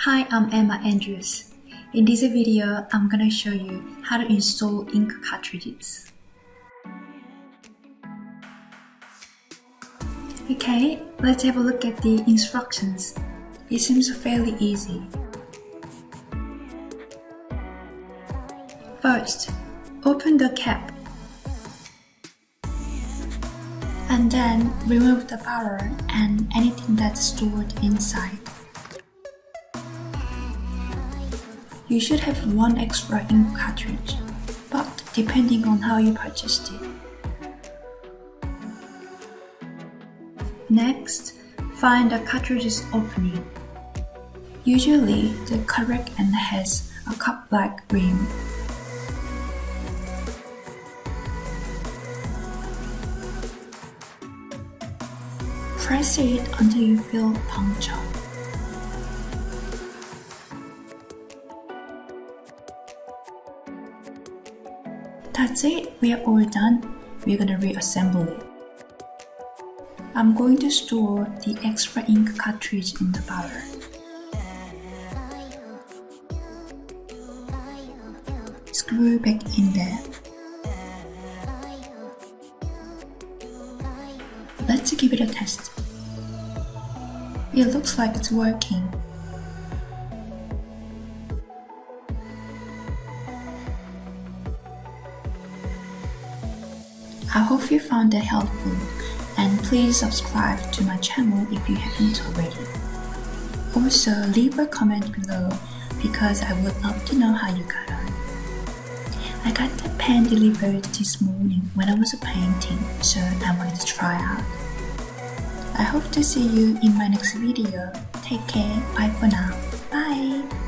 Hi, I'm Emma Andrews. In this video, I'm gonna show you how to install ink cartridges. Okay, let's have a look at the instructions. It seems fairly easy. First, open the cap and then remove the power and anything that's stored inside. You should have one extra ink cartridge, but depending on how you purchased it. Next, find the cartridge's opening. Usually, the correct end has a cup-like rim. Press it until you feel a puncture. That's it, we are all done. We're gonna reassemble it. I'm going to store the extra ink cartridge in the power. Screw back in there. Let's give it a test. It looks like it's working. I hope you found it helpful, and please subscribe to my channel if you haven't already. Also, leave a comment below because I would love to know how you got on. I got the pen delivered this morning when I was painting, so I wanted to try out. I hope to see you in my next video. Take care, bye for now, bye!